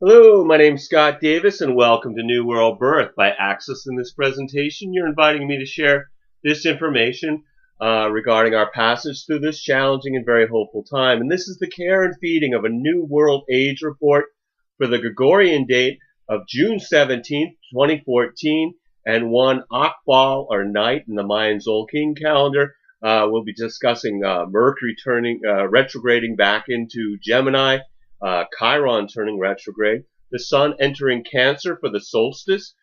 Hello, my name's Scott Davis, and welcome to New World Birth. By accessing this presentation, you're inviting me to share this information regarding our passage through this challenging and very hopeful time. And this is the care and feeding of a New World Age report for the Gregorian date of June 17th, 2014, and one Akbal, or night, in the Mayan Tzolkin calendar. We'll be discussing Mercury turning retrograding back into Gemini, Chiron turning retrograde, the Sun entering Cancer for the solstice,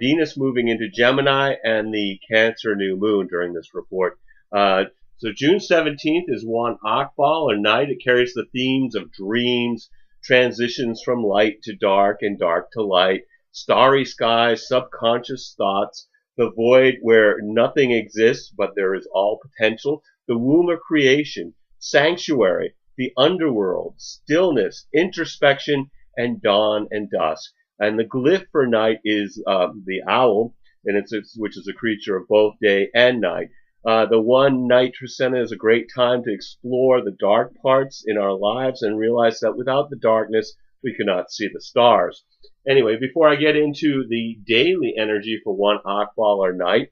Venus moving into Gemini, and the Cancer new moon during this report. So June 17th is one Akbal, or night. It carries the themes of dreams, transitions from light to dark and dark to light, starry skies, subconscious thoughts, the void where nothing exists but there is all potential, the womb of creation, sanctuary, the underworld, stillness, introspection, and dawn and dusk. And the glyph for night is the owl, and which is a creature of both day and night. The one Night Tzolkin is a great time to explore the dark parts in our lives and realize that without the darkness, we cannot see the stars. Anyway, before I get into the daily energy for one Akbal or night,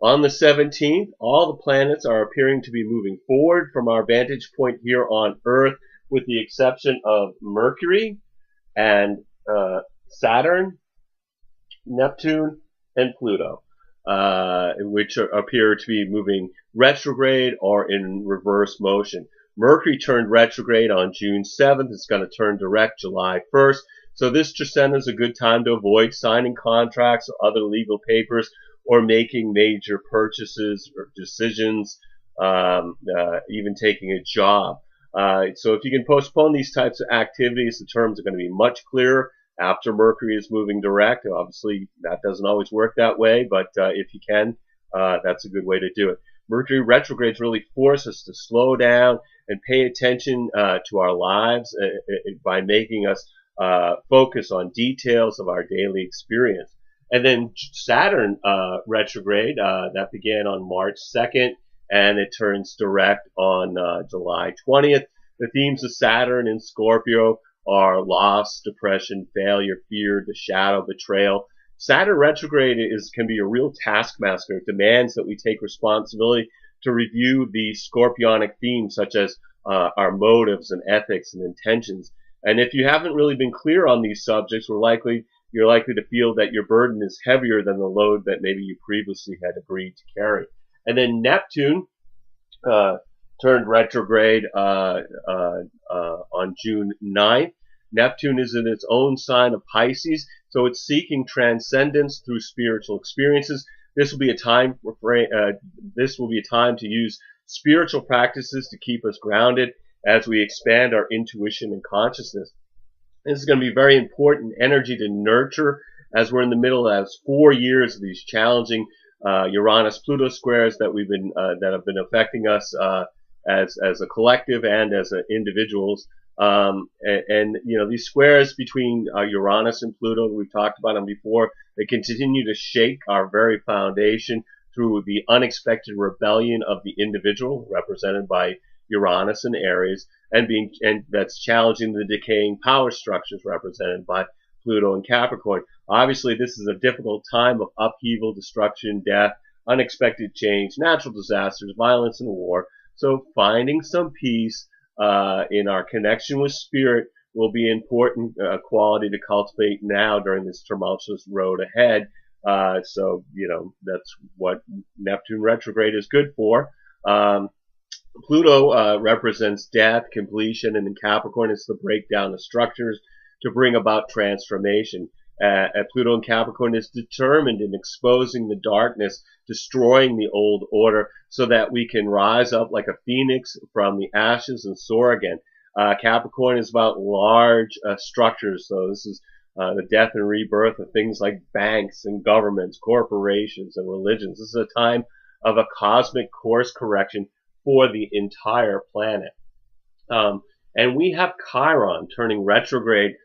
on the 17th, all the planets are appearing to be moving forward from our vantage point here on Earth, with the exception of Mercury and Saturn, Neptune, and Pluto, which appear to be moving retrograde or in reverse motion. Mercury turned retrograde on June 7th. It's going to turn direct July 1st. So this Tzolkin is a good time to avoid signing contracts or other legal papers, or making major purchases or decisions, even taking a job. So if you can postpone these types of activities, the terms are going to be much clearer after Mercury is moving direct. Obviously, that doesn't always work that way, but if you can, that's a good way to do it. Mercury retrogrades really force us to slow down and pay attention to our lives by making us focus on details of our daily experience. And then Saturn retrograde, that began on March 2nd, and it turns direct on July 20th. The themes of Saturn in Scorpio are loss, depression, failure, fear, the shadow, betrayal. Saturn retrograde can be a real taskmaster. It demands that we take responsibility to review the scorpionic themes, such as our motives and ethics and intentions. And if you haven't really been clear on these subjects, you're likely to feel that your burden is heavier than the load that maybe you previously had agreed to carry. And then Neptune turned retrograde on June 9th. Neptune is in its own sign of Pisces, so it's seeking transcendence through spiritual experiences. This will be a time to use spiritual practices to keep us grounded as we expand our intuition and consciousness. This is going to be very important energy to nurture, as we're in the middle of 4 years of these challenging Uranus-Pluto squares that have been affecting us as a collective and as individuals. And you know, these squares between Uranus and Pluto, we've talked about them before, they continue to shake our very foundation through the unexpected rebellion of the individual, represented by Uranus and Aries, and that's challenging the decaying power structures represented by Pluto and Capricorn. Obviously, this is a difficult time of upheaval, destruction, death, unexpected change, natural disasters, violence, and war. So finding some peace in our connection with spirit will be an important quality to cultivate now during this tumultuous road ahead. So, you know, that's what Neptune retrograde is good for. Pluto represents death, completion, and in Capricorn it's the breakdown of structures to bring about transformation. Pluto in Capricorn is determined in exposing the darkness, destroying the old order, so that we can rise up like a phoenix from the ashes and soar again. Capricorn is about large structures, so this is the death and rebirth of things like banks and governments, corporations, and religions. This is a time of a cosmic course correction for the entire planet. And we have Chiron turning retrograde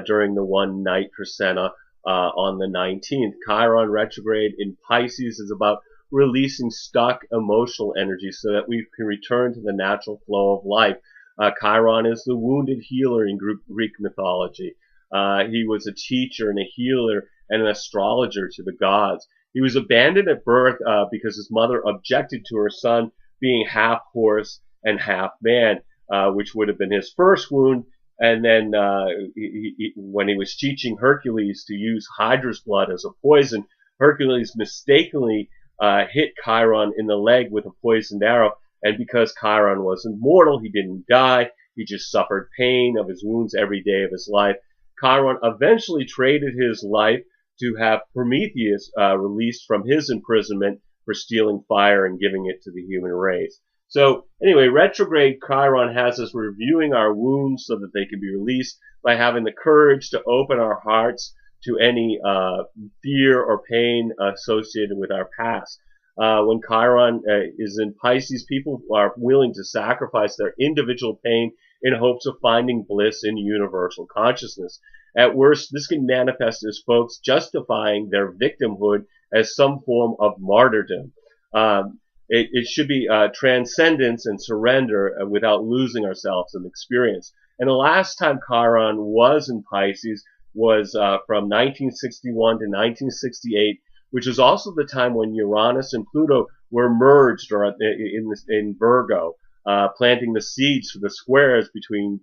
during the one Night Tzolkin on the 19th. Chiron retrograde in Pisces is about releasing stuck emotional energy so that we can return to the natural flow of life. Chiron is the wounded healer in Greek mythology. He was a teacher and a healer and an astrologer to the gods. He was abandoned at birth because his mother objected to her son being half horse and half man, which would have been his first wound. And then when he was teaching Hercules to use Hydra's blood as a poison, Hercules mistakenly hit Chiron in the leg with a poisoned arrow. And because Chiron was immortal, he didn't die. He just suffered pain of his wounds every day of his life. Chiron eventually traded his life to have Prometheus released from his imprisonment for stealing fire and giving it to the human race. So anyway, retrograde Chiron has us reviewing our wounds so that they can be released by having the courage to open our hearts to any fear or pain associated with our past. When Chiron is in Pisces, people are willing to sacrifice their individual pain in hopes of finding bliss in universal consciousness. At worst, this can manifest as folks justifying their victimhood as some form of martyrdom. It should be transcendence and surrender without losing ourselves in experience. And the last time Chiron was in Pisces was from 1961 to 1968, which is also the time when Uranus and Pluto were merged or in Virgo, planting the seeds for the squares between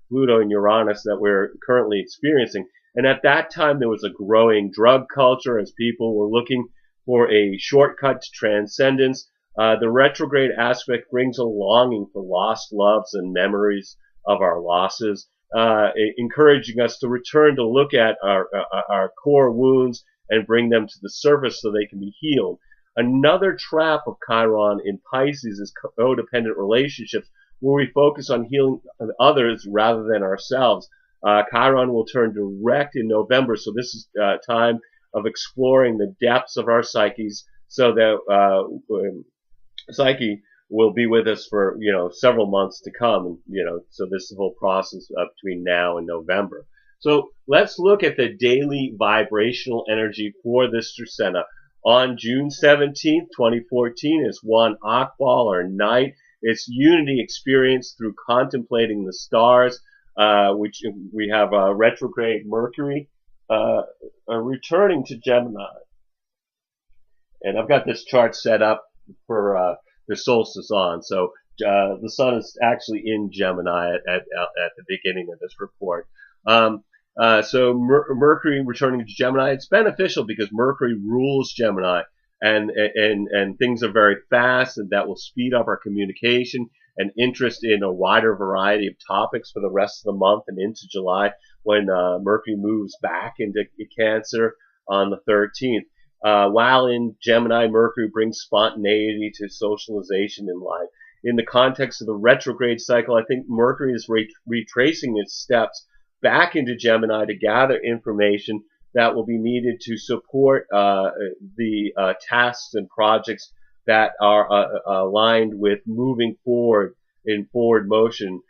Pluto and Uranus that we're currently experiencing. And at that time, there was a growing drug culture as people were looking for a shortcut to transcendence. The retrograde aspect brings a longing for lost loves and memories of our losses, encouraging us to return to look at our core wounds and bring them to the surface so they can be healed. Another trap of Chiron in Pisces is codependent relationships, where we focus on healing others rather than ourselves. Chiron will turn direct in November, so this is time of exploring the depths of our psyches, so that psyche will be with us for several months to come. So this whole process between now and November. So let's look at the daily vibrational energy for this Trisena. On June 17th, 2014 is one Akbal or night. It's unity experience through contemplating the stars, which we have retrograde Mercury returning to Gemini. And I've got this chart set up for the solstice on. So the sun is actually in Gemini at the beginning of this report. So Mercury returning to Gemini, it's beneficial because Mercury rules Gemini, and things are very fast, and that will speed up our communication and interest in a wider variety of topics for the rest of the month and into July when Mercury moves back into Cancer on the 13th. While in Gemini, Mercury brings spontaneity to socialization in life. In the context of the retrograde cycle, I think Mercury is retracing its steps back into Gemini to gather information that will be needed to support the tasks and projects that are aligned with moving forward in forward motion.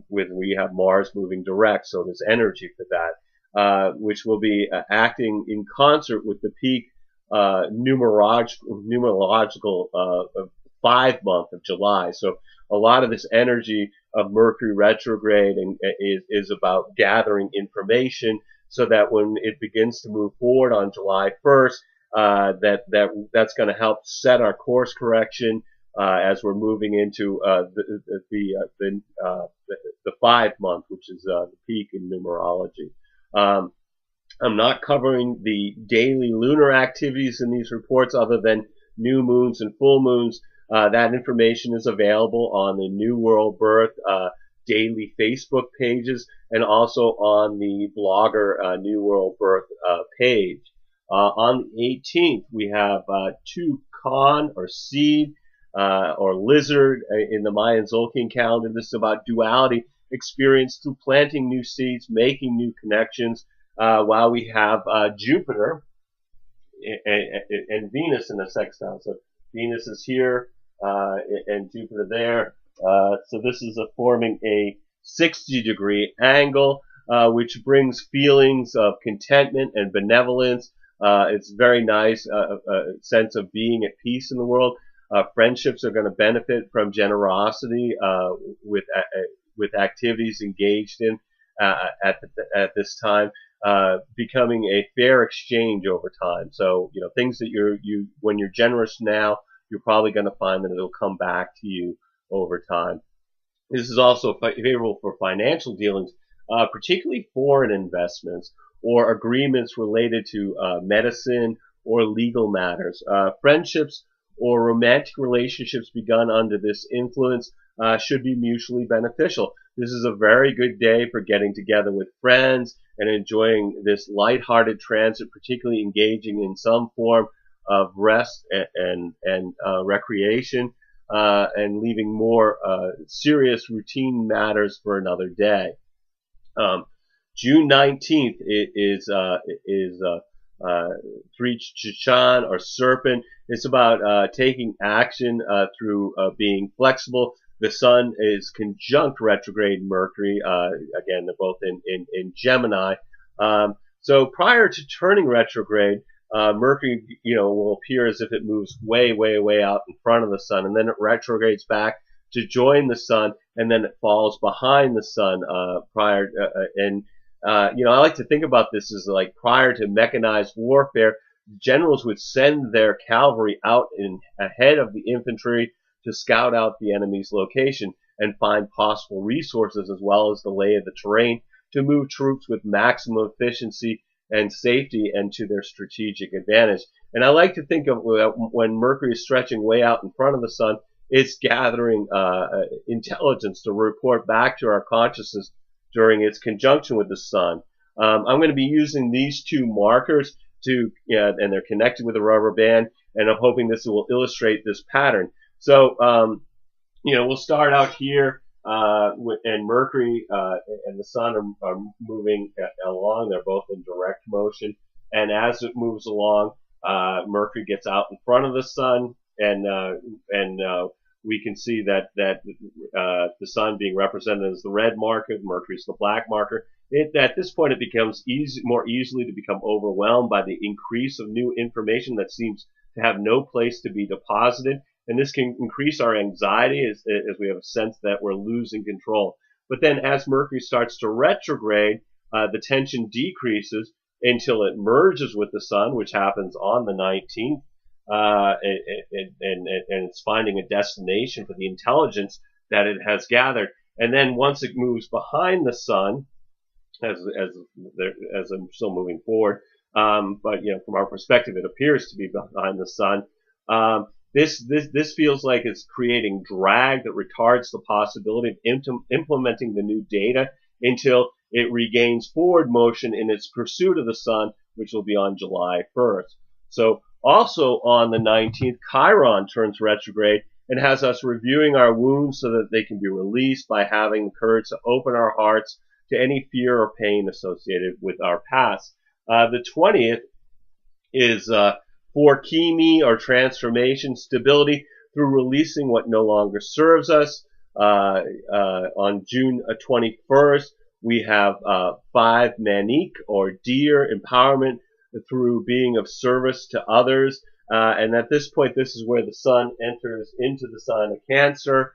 We have Mars moving direct, so there's energy for that, which will be acting in concert with the peak numerological 5 month of July. So a lot of this energy of Mercury retrograde is about gathering information so that when it begins to move forward on July 1st, that's going to help set our course correction as we're moving into the 5 month, which is the peak in numerology. I'm not covering the daily lunar activities in these reports other than new moons and full moons. That information is available on the New World Birth daily Facebook pages and also on the blogger New World Birth page. On the 18th, we have Tzolkin or seed or lizard in the Mayan Tzolkin calendar. This is about duality experience through planting new seeds, making new connections, while we have Jupiter and Venus in a sextile. So Venus is here and Jupiter there. So this is forming a 60-degree angle, which brings feelings of contentment and benevolence. It's very nice, a sense of being at peace in the world. Friendships are going to benefit from generosity with activities engaged in at this time, becoming a fair exchange over time. So things that when you're generous now, you're probably going to find that it'll come back to you over time. This is also favorable for financial dealings, particularly foreign investments or agreements related to medicine or legal matters. Friendships or romantic relationships begun under this influence should be mutually beneficial. This is a very good day for getting together with friends and enjoying this lighthearted transit, particularly engaging in some form of rest and recreation, and leaving more serious routine matters for another day. June 19th is three Chiron or serpent. It's about taking action through being flexible. The sun is conjunct retrograde Mercury. Again, they're both in Gemini. So prior to turning retrograde, Mercury, will appear as if it moves way, way, way out in front of the sun, and then it retrogrades back to join the sun, and then it falls behind the sun I like to think about this as like prior to mechanized warfare, generals would send their cavalry out ahead of the infantry to scout out the enemy's location and find possible resources as well as the lay of the terrain to move troops with maximum efficiency and safety and to their strategic advantage. And I like to think of when Mercury is stretching way out in front of the sun, it's gathering intelligence to report back to our consciousness during its conjunction with the sun. I'm going to be using these two markers and they're connected with a rubber band, and I'm hoping this will illustrate this pattern. So, we'll start out here, and Mercury and the sun are moving along. They're both in direct motion, and as it moves along, Mercury gets out in front of the sun, and we can see that the sun being represented as the red marker, Mercury is the black marker. At this point, it becomes more easily to become overwhelmed by the increase of new information that seems to have no place to be deposited. And this can increase our anxiety as we have a sense that we're losing control. But then as Mercury starts to retrograde, the tension decreases until it merges with the sun, which happens on the 19th. And it's finding a destination for the intelligence that it has gathered. And then once it moves behind the sun, as I'm still moving forward, but from our perspective, it appears to be behind the sun. This feels like it's creating drag that retards the possibility of implementing the new data until it regains forward motion in its pursuit of the sun, which will be on July 1st. So also on the 19th, Chiron turns retrograde and has us reviewing our wounds so that they can be released by having the courage to open our hearts to any fear or pain associated with our past. The 20th is for chemi or transformation, stability through releasing what no longer serves us. On June 21st, we have 5 Manik or deer, empowerment through being of service to others. And at this point, this is where the sun enters into the sign of Cancer,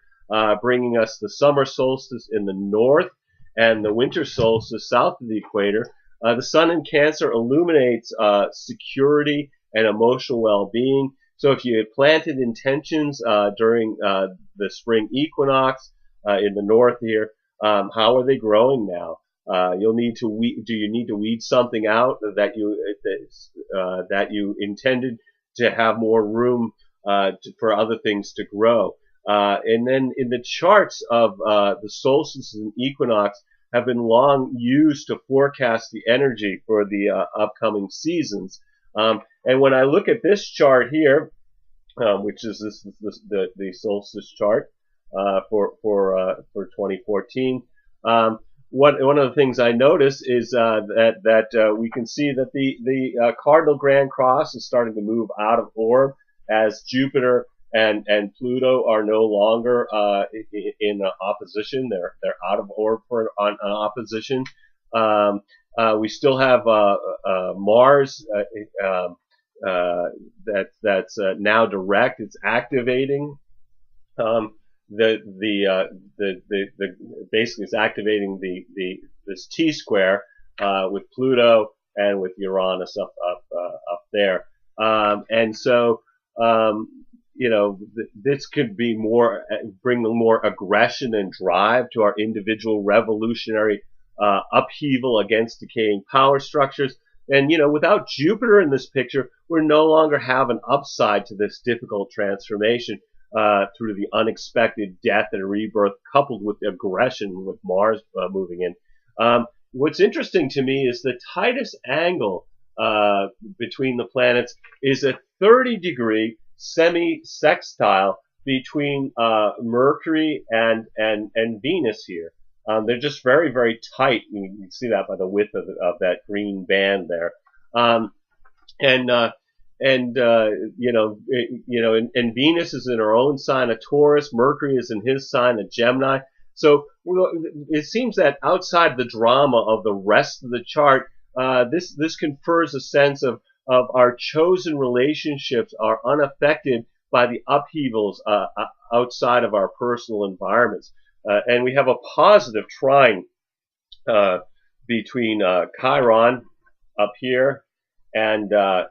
bringing us the summer solstice in the north and the winter solstice south of the equator. The sun in Cancer illuminates security and emotional well-being. So if you had planted intentions during the spring equinox in the north here, how are they growing now? You'll need to weed. Do you need to weed something out that you intended to have more room for other things to grow? And then in the charts of the solstices and equinox have been long used to forecast the energy for the upcoming seasons. And when I look at this chart here, which is the solstice chart for 2014, one of the things I notice is that we can see that the cardinal grand cross is starting to move out of orb as Jupiter and Pluto are no longer in opposition. They're out of orb for an opposition. We still have Mars that's now direct. It's activating basically it's activating this T square with Pluto and with Uranus up there, and so this could be bring more aggression and drive to our individual revolutionary upheaval against decaying power structures. And without Jupiter in this picture, we're no longer have an upside to this difficult transformation through the unexpected death and rebirth, coupled with aggression with Mars moving in. What's interesting to me is the tightest angle between the planets is a 30-degree semi-sextile between Mercury and Venus here. They're just very, very tight. You can see that by the width of that green band there. And Venus is in her own sign of Taurus. Mercury is in his sign of Gemini. So it seems that outside the drama of the rest of the chart, this confers a sense of our chosen relationships are unaffected by the upheavals outside of our personal environments. And we have a positive trine between Chiron up here and over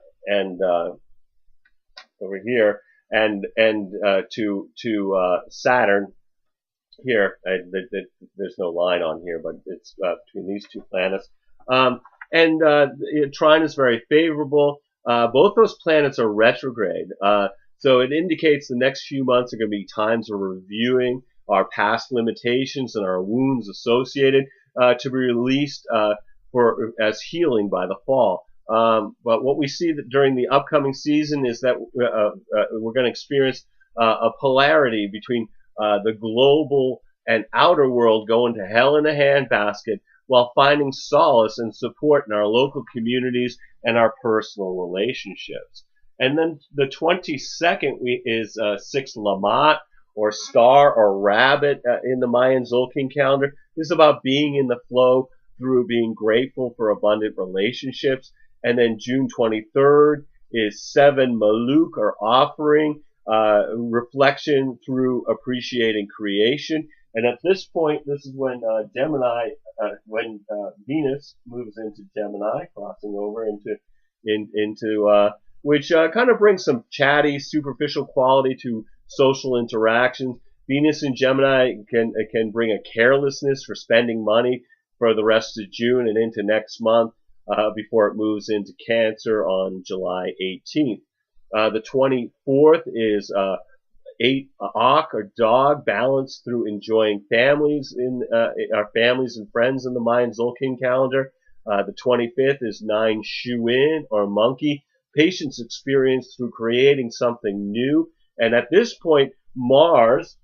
here, and to Saturn here. There's no line on here, but it's between these two planets. Trine is very favorable. Both those planets are retrograde, so it indicates the next few months are going to be times of reviewing our past limitations and our wounds associated to be released as healing by the fall. But what we see that during the upcoming season is that we're going to experience a polarity between the global and outer world going to hell in a handbasket, while finding solace and support in our local communities and our personal relationships. And then the 22nd is 6 Lamont, or star or rabbit in the Mayan Tzolkin calendar. This is about being in the flow through being grateful for abundant relationships. And then June 23rd is 7 Maluk, or offering, reflection through appreciating creation. And at this point, this is when Venus moves into Gemini, crossing over into which kind of brings some chatty, superficial quality to social interactions. Venus in Gemini can bring a carelessness for spending money for the rest of June and into next month before it moves into Cancer on July 18th. The 24th is 8 awk, or dog, balanced through enjoying families in our families and friends in the Mayan Tzolkin calendar. The 25th is 9 shuin, or monkey, patience experienced through creating something new. And at this point, Mars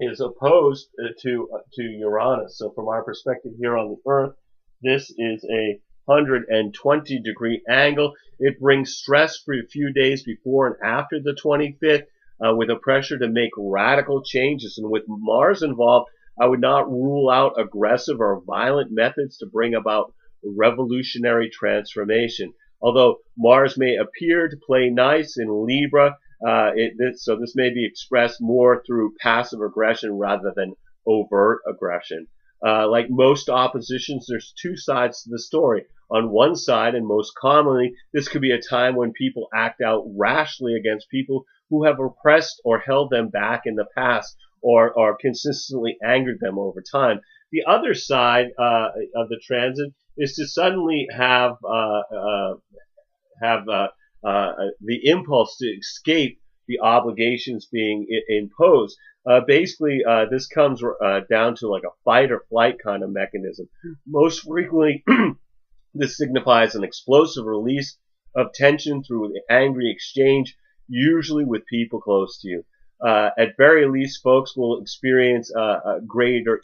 is opposed to Uranus. So from our perspective here on the Earth, this is a 120-degree angle. It brings stress for a few days before and after the 25th, with a pressure to make radical changes. And with Mars involved, I would not rule out aggressive or violent methods to bring about revolutionary transformation. Although Mars may appear to play nice in Libra, so this may be expressed more through passive aggression rather than overt aggression. Like most oppositions, there's two sides to the story. On one side, and most commonly, this could be a time when people act out rashly against people who have oppressed or held them back in the past, or consistently angered them over time. The other side of the transit is to suddenly have the impulse to escape the obligations being imposed. Basically, this comes down to like a fight or flight kind of mechanism. Most frequently, this signifies an explosive release of tension through an angry exchange, usually with people close to you. At very least, folks will experience a greater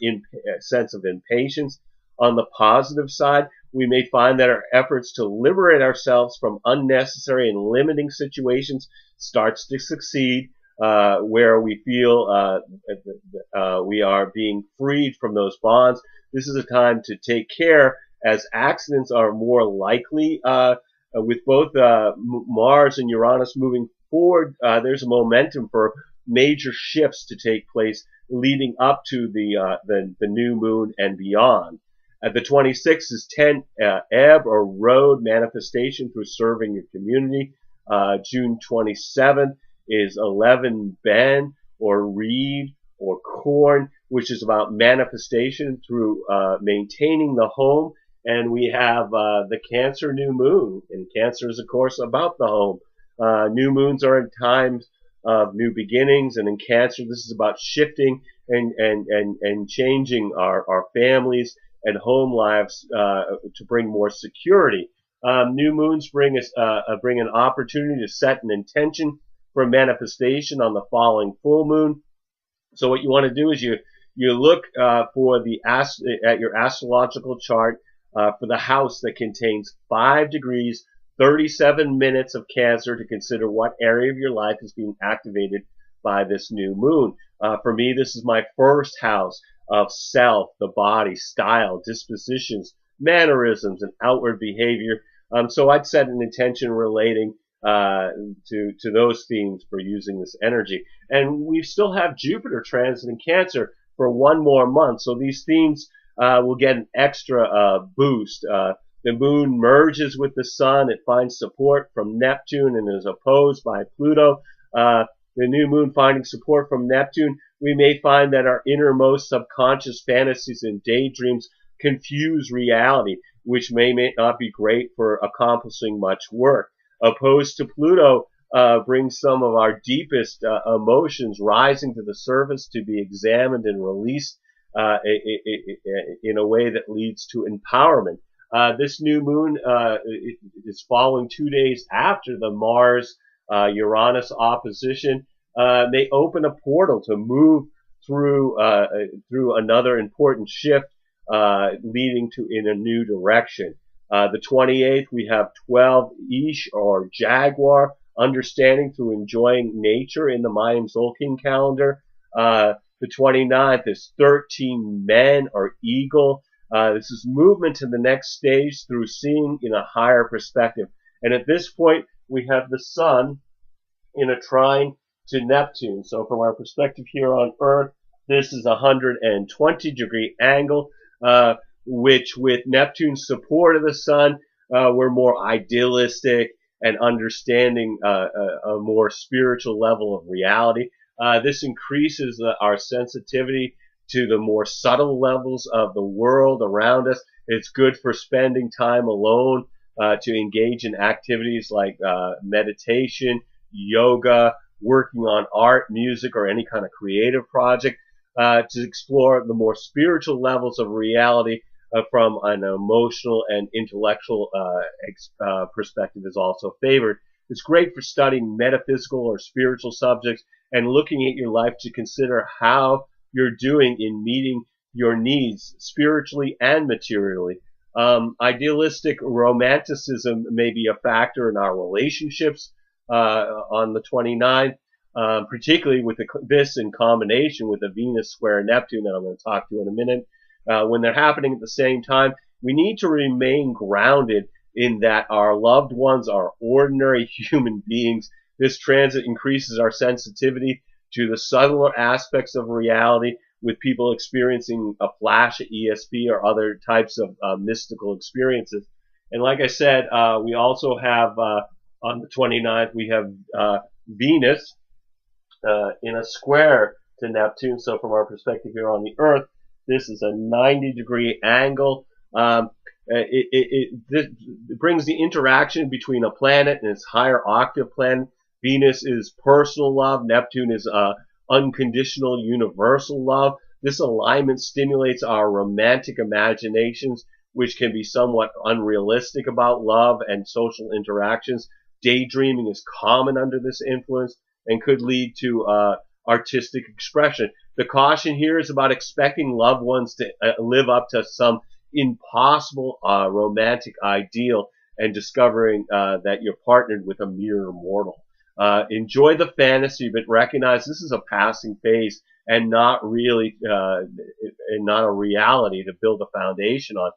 sense of impatience. On the positive side, we may find that our efforts to liberate ourselves from unnecessary and limiting situations starts to succeed, where we feel we are being freed from those bonds. This is a time to take care, as accidents are more likely with both Mars and Uranus moving forward, there's a momentum for major shifts to take place leading up to the new moon and beyond. The 26th is 10 ebb or road manifestation through serving your community. June 27th is 11 ben or reed or corn, which is about manifestation through maintaining the home. And we have the Cancer new moon, and Cancer is of course about the home. New moons are in times of new beginnings, and in Cancer this is about shifting and changing our families and home lives to bring more security. New moons bring an opportunity to set an intention for manifestation on the following full moon. So what you want to do is you look at your astrological chart for the house that contains 5 degrees, 37 minutes of Cancer to consider what area of your life is being activated by this new moon. For me, this is my first house of self, the body, style, dispositions, mannerisms, and outward behavior. So I'd set an intention relating to those themes for using this energy. And we still have Jupiter transit in Cancer for 1 more month, so these themes will get an extra boost. The moon merges with the sun. It finds support from Neptune and is opposed by Pluto. The new moon finding support from Neptune, we may find that our innermost subconscious fantasies and daydreams confuse reality, which may not be great for accomplishing much work. Opposed to Pluto brings some of our deepest emotions rising to the surface to be examined and released in a way that leads to empowerment. This new moon is following 2 days after the Mars-Uranus opposition. May open a portal to move through another important shift leading to in a new direction. The 28th, we have 12 Ish or Jaguar, understanding through enjoying nature in the Night Tzolkin calendar. The 29th is 13 Men or Eagle. This is movement to the next stage through seeing in a higher perspective. And at this point, we have the Sun in a trine to Neptune. So from our perspective here on Earth, this is a 120-degree angle, which with Neptune's support of the Sun, we're more idealistic and understanding a more spiritual level of reality. This increases our sensitivity to the more subtle levels of the world around us. It's good for spending time alone to engage in activities like meditation, yoga, working on art, music, or any kind of creative project to explore the more spiritual levels of reality from an emotional and intellectual perspective is also favored. It's great for studying metaphysical or spiritual subjects and looking at your life to consider how you're doing in meeting your needs spiritually and materially. Idealistic romanticism may be a factor in our relationships on the 29th, particularly with this in combination with the Venus square Neptune that I'm going to talk to in a minute. When they're happening at the same time, we need to remain grounded in that our loved ones are ordinary human beings. This transit increases our sensitivity to the subtler aspects of reality, with people experiencing a flash of ESP or other types of mystical experiences. And like I said, we also have on the 29th, we have Venus in a square to Neptune. So from our perspective here on the Earth, this is a 90-degree angle. It brings the interaction between a planet and its higher octave planet. Venus is personal love. Neptune is unconditional universal love. This alignment stimulates our romantic imaginations, which can be somewhat unrealistic about love and social interactions. Daydreaming is common under this influence and could lead to artistic expression. The caution here is about expecting loved ones to live up to some impossible romantic ideal and discovering that you're partnered with a mere mortal. Enjoy the fantasy, but recognize this is a passing phase and not really, and not a reality to build a foundation on.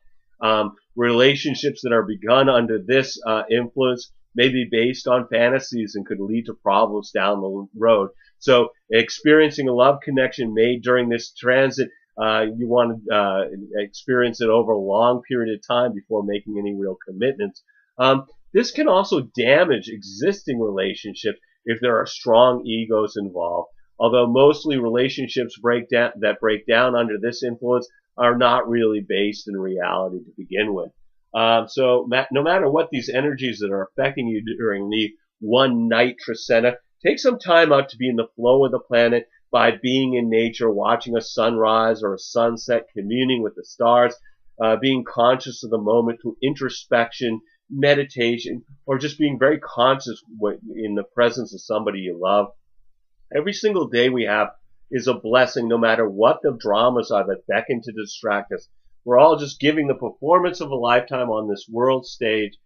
Relationships that are begun under this influence may be based on fantasies and could lead to problems down the road. So experiencing a love connection made during this transit, you want to experience it over a long period of time before making any real commitments. This can also damage existing relationships if there are strong egos involved. Although mostly relationships that break down under this influence are not really based in reality to begin with. So no matter what these energies that are affecting you during the one night trecenta, take some time out to be in the flow of the planet by being in nature, watching a sunrise or a sunset, communing with the stars, being conscious of the moment through introspection, meditation, or just being very conscious in the presence of somebody you love. Every single day we have is a blessing, no matter what the dramas are that beckon to distract us. We're all just giving the performance of a lifetime on this world stage.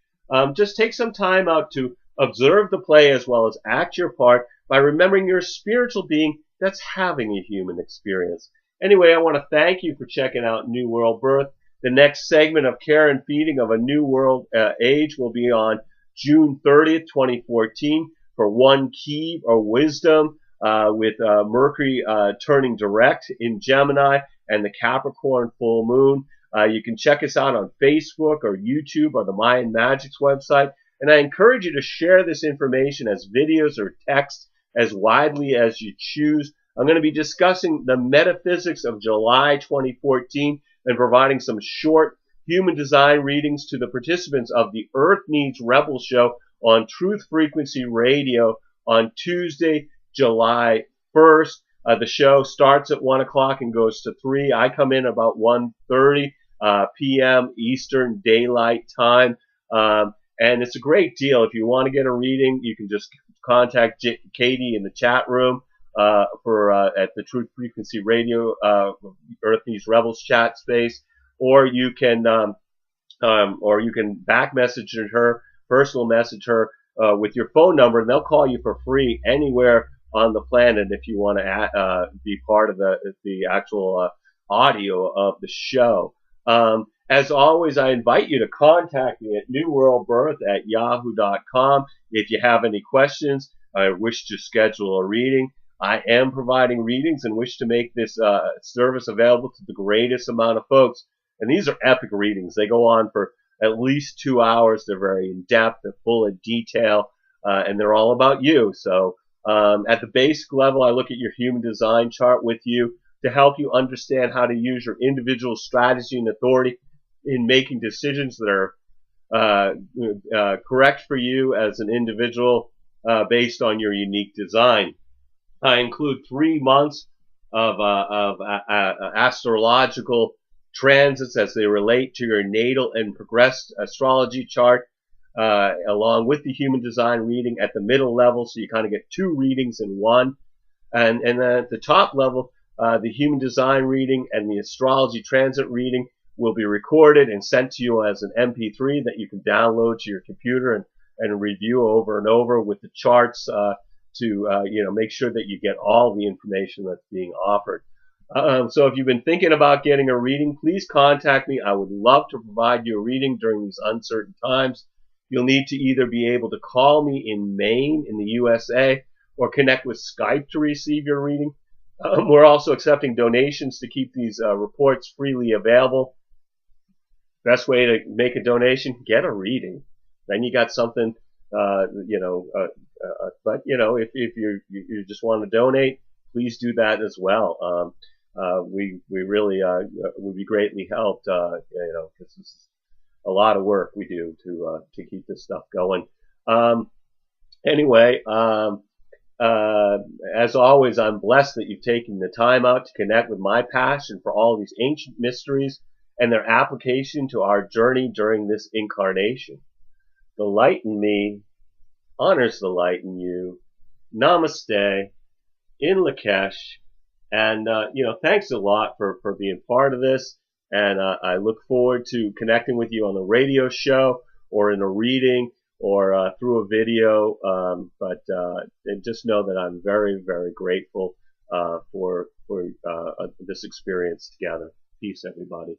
Just take some time out to observe the play as well as act your part by remembering you're a spiritual being that's having a human experience. Anyway, I want to thank you for checking out New World Birth. The next segment of Care and Feeding of a New World Age will be on June 30th, 2014 for one key or wisdom with Mercury turning direct in Gemini and the Capricorn full moon. You can check us out on Facebook or YouTube or the Mayan Magics website. And I encourage you to share this information as videos or text as widely as you choose. I'm going to be discussing the metaphysics of July 2014 and providing some short human design readings to the participants of the Earth Needs Rebel show on Truth Frequency Radio on Tuesday, July 1st. The show starts at 1 o'clock and goes to 3. I come in about 1:30 p.m. Eastern Daylight Time. And it's a great deal. If you want to get a reading, you can just contact Katie in the chat room at the Truth Frequency Radio Earth Needs Rebels chat space, or you can back message her, personal message her with your phone number, and they'll call you for free anywhere on the planet if you want to be part of the actual audio of the show. As always, I invite you to contact me at newworldbirth@yahoo.com if you have any questions or wish to schedule a reading. I am providing readings and wish to make this service available to the greatest amount of folks. And these are epic readings. They go on for at least 2 hours. They're very in-depth. They're full of detail. And they're all about you. So at the basic level, I look at your human design chart with you to help you understand how to use your individual strategy and authority in making decisions that are correct for you as an individual based on your unique design. I include 3 months of astrological transits as they relate to your natal and progressed astrology chart, along with the human design reading at the middle level, so you kind of get 2 readings in one. And then at the top level, the human design reading and the astrology transit reading will be recorded and sent to you as an MP3 that you can download to your computer and review over and over with the charts to make sure that you get all the information that's being offered. So if you've been thinking about getting a reading, please contact me. I would love to provide you a reading during these uncertain times. You'll need to either be able to call me in Maine in the USA or connect with Skype to receive your reading. We're also accepting donations to keep these reports freely available. Best way to make a donation, get a reading. Then you got something, but if you just want to donate, please do that as well. We really would be greatly helped, because this is a lot of work we do to keep this stuff going. Anyway, as always, I'm blessed that you've taken the time out to connect with my passion for all these ancient mysteries and their application to our journey during this incarnation. The light in me honors the light in you. Namaste, in Lakesh, and thanks a lot for being part of this. And I look forward to connecting with you on the radio show or in a reading or through a video. But just know that I'm very, very grateful for this experience together. Peace, everybody.